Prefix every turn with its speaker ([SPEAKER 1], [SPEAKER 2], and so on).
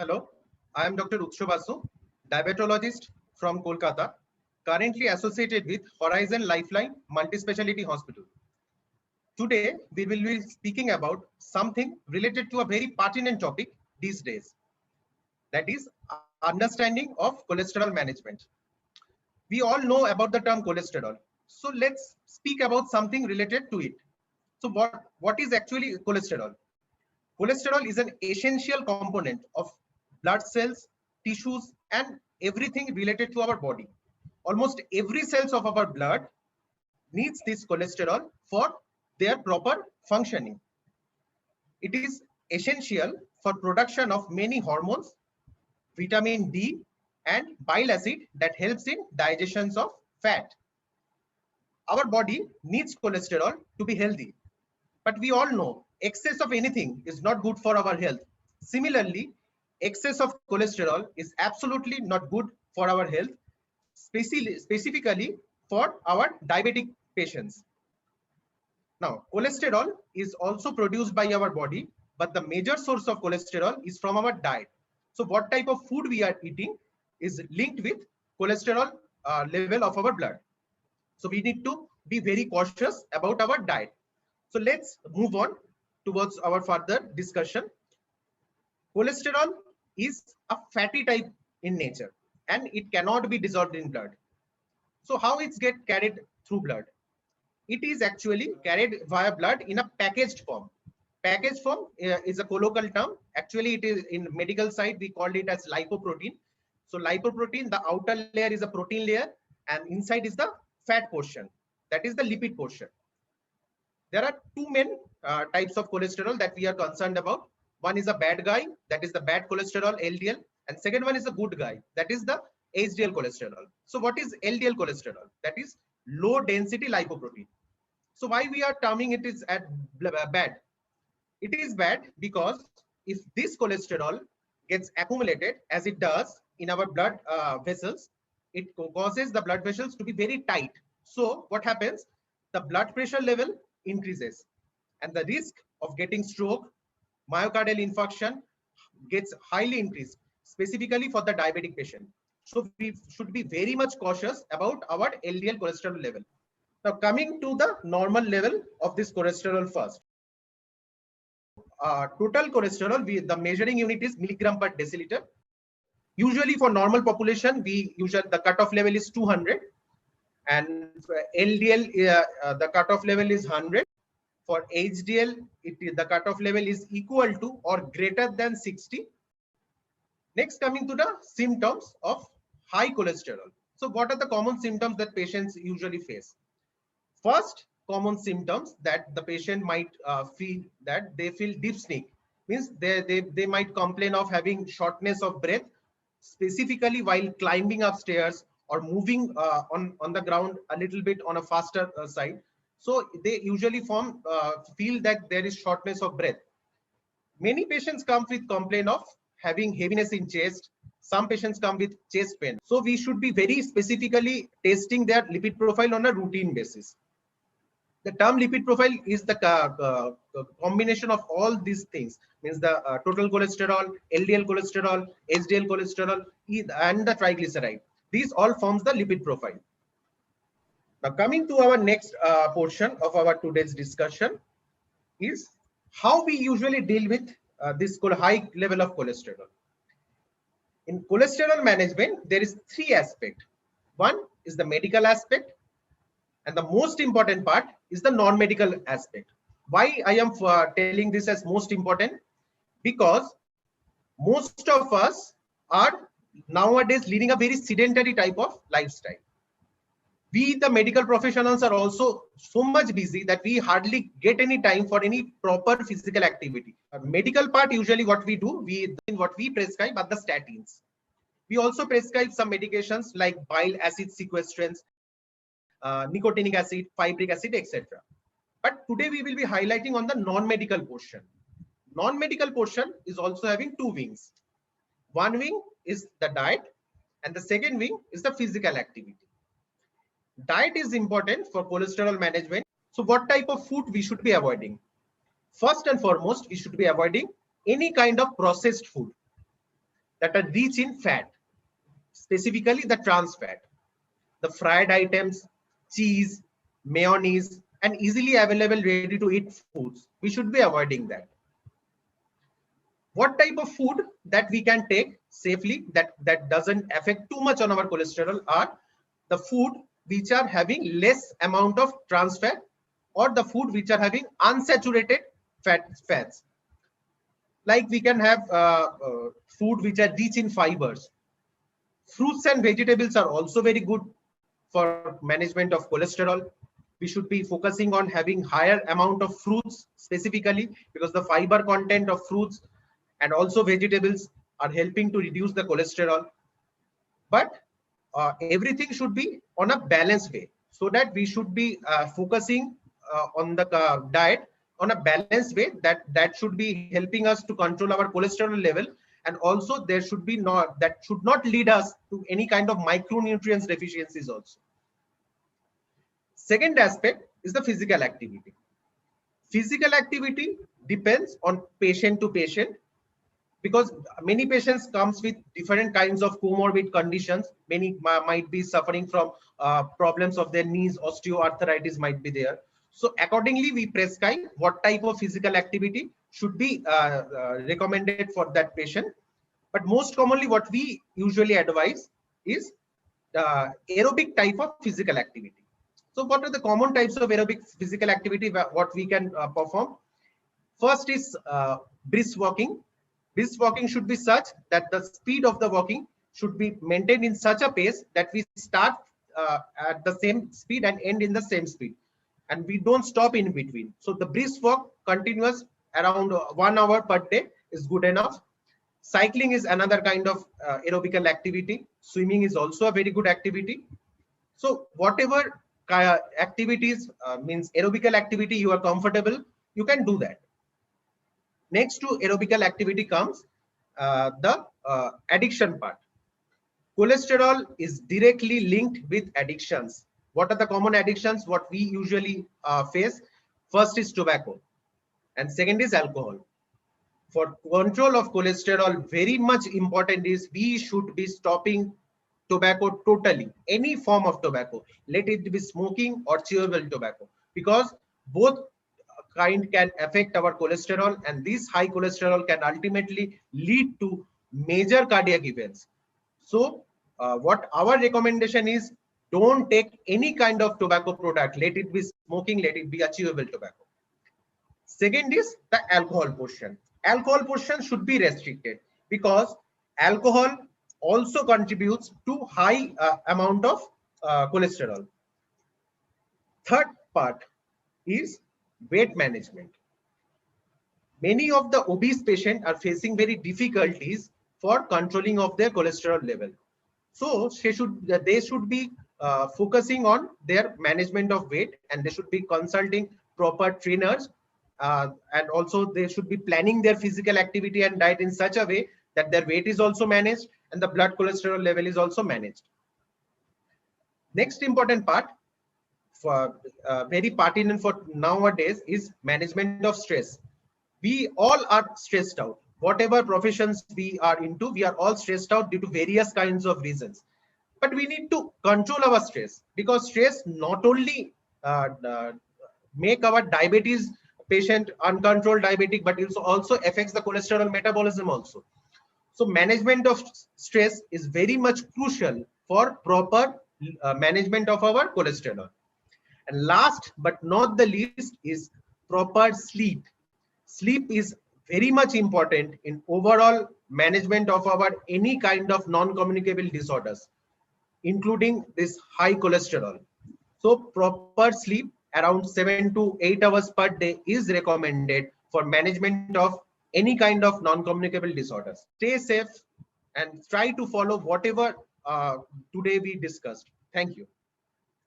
[SPEAKER 1] Hello, I am Dr. Utsho Basu, diabetologist from Kolkata, currently associated with Horizon Lifeline Multispeciality Hospital. Today, we will be speaking about something related to a very pertinent topic these days, that is understanding of cholesterol management. We all know about the term cholesterol. So let's speak about something related to it. So what is actually cholesterol? Cholesterol is an essential component of blood cells, tissues, and everything related to our body. Almost every cells of our blood needs this cholesterol for their proper functioning. It is essential for production of many hormones, vitamin D, and bile acid that helps in digestion of fat. Our body needs cholesterol to be healthy. But we all know excess of anything is not good for our health. Similarly, excess of cholesterol is absolutely not good for our health, specifically for our diabetic patients. Now, cholesterol is also produced by our body, but the major source of cholesterol is from our diet. So what type of food we are eating is linked with cholesterol level of our blood. So we need to be very cautious about our diet. So let's move on towards our further discussion. Cholesterol is a fatty type in nature and it cannot be dissolved in blood. So how it's get carried through blood? It is actually carried via blood in a packaged form. Packaged form is a colloquial term. Actually, it is in medical side, we called it as lipoprotein. So lipoprotein, the outer layer is a protein layer and inside is the fat portion. That is the lipid portion. There are two main types of cholesterol that we are concerned about. One is a bad guy, that is the bad cholesterol, LDL, and second one is a good guy, that is the HDL cholesterol. So what is LDL cholesterol? That is low density lipoprotein. So why we are terming it is at bad? It is bad because if this cholesterol gets accumulated as it does in our blood vessels, it causes the blood vessels to be very tight. So what happens? The blood pressure level increases and the risk of getting stroke, myocardial infarction gets highly increased, specifically for the diabetic patient. So we should be very much cautious about our LDL cholesterol level. Now coming to the normal level of this cholesterol first. Total cholesterol, the measuring unit is milligram per deciliter. Usually for normal population, the cutoff level is 200, and for LDL, the cutoff level is 100. For HDL, the cutoff level is equal to or greater than 60. Next, coming to the symptoms of high cholesterol. So what are the common symptoms that patients usually face? First common symptoms that the patient might feel, that they feel dyspneic, means they might complain of having shortness of breath, specifically while climbing upstairs or moving on the ground a little bit on a faster side. So they usually feel that there is shortness of breath. Many patients come with complaint of having heaviness in chest. Some patients come with chest pain. So we should be very specifically testing their lipid profile on a routine basis. The term lipid profile is the combination of all these things, means the total cholesterol, LDL cholesterol, HDL cholesterol, and the triglyceride. These all forms the lipid profile. Now coming to our next portion of our today's discussion is how we usually deal with this high level of cholesterol. In cholesterol management, there is three aspects. One is the medical aspect, and the most important part is the non-medical aspect. Why I am telling this as most important? Because most of us are nowadays leading a very sedentary type of lifestyle. We, the medical professionals, are also so much busy that we hardly get any time for any proper physical activity. Medical part, usually what we do, what we prescribe are the statins. We also prescribe some medications like bile acid sequestrants, nicotinic acid, fibric acid, etc. But today we will be highlighting on the non-medical portion. Non-medical portion is also having two wings. One wing is the diet and the second wing is the physical activity. Diet is important for cholesterol management. So what type of food we should be avoiding? First and foremost, we should be avoiding any kind of processed food. that are rich in fat, specifically the trans fat, the fried items, cheese, mayonnaise, and easily available ready to eat foods. We should be avoiding that. What type of food that we can take safely that doesn't affect too much on our cholesterol are the food which are having less amount of trans fat, or the food which are having unsaturated fats. Like we can have food which are rich in fibers. Fruits and vegetables are also very good for management of cholesterol. We should be focusing on having higher amount of fruits specifically, because the fiber content of fruits and also vegetables are helping to reduce the cholesterol. But everything should be on a balanced way, so that we should be focusing on the diet on a balanced way that should be helping us to control our cholesterol level, and also there should be that should not lead us to any kind of micronutrients deficiencies also. Second aspect is the physical activity. Physical activity depends on patient to patient, because many patients comes with different kinds of comorbid conditions. Many might be suffering from problems of their knees, osteoarthritis might be there. So accordingly, we prescribe what type of physical activity should be recommended for that patient. But most commonly, what we usually advise is aerobic type of physical activity. So what are the common types of aerobic physical activity what we can perform? First is brisk walking. Brisk walking should be such that the speed of the walking should be maintained in such a pace that we start at the same speed and end in the same speed, and we don't stop in between. So the brisk walk continuous around 1 hour per day is good enough. Cycling is another kind of aerobical activity. Swimming is also a very good activity. So whatever activities means aerobical activity you are comfortable, you can do that. Next to aerobical activity comes the addiction part. Cholesterol is directly linked with addictions. What are the common addictions what we usually face? First is tobacco, and second is alcohol. For control of cholesterol, very much important is we should be stopping tobacco totally, any form of tobacco, let it be smoking or chewable tobacco, because both kind can affect our cholesterol, and this high cholesterol can ultimately lead to major cardiac events. So what our recommendation is, don't take any kind of tobacco product, let it be smoking, let it be a chewable tobacco. Second is the alcohol portion. Alcohol portion should be restricted, because alcohol also contributes to high amount of cholesterol. Third part is weight management. Many of the obese patients are facing very difficulties for controlling of their cholesterol level. So they should be focusing on their management of weight, and they should be consulting proper trainers, and also they should be planning their physical activity and diet in such a way that their weight is also managed and the blood cholesterol level is also managed. Next important part, for very pertinent for nowadays, is management of stress. We all are stressed out. Whatever professions we are into, we are all stressed out due to various kinds of reasons. But we need to control our stress, because stress not only make our diabetes patient uncontrolled diabetic, but it also affects the cholesterol metabolism also. So management of stress is very much crucial for proper management of our cholesterol. And last but not the least is proper sleep. Sleep is very much important in overall management of our any kind of non-communicable disorders, including this high cholesterol. So proper sleep around 7 to 8 hours per day is recommended for management of any kind of non-communicable disorders. Stay safe and try to follow whatever today we discussed. Thank you.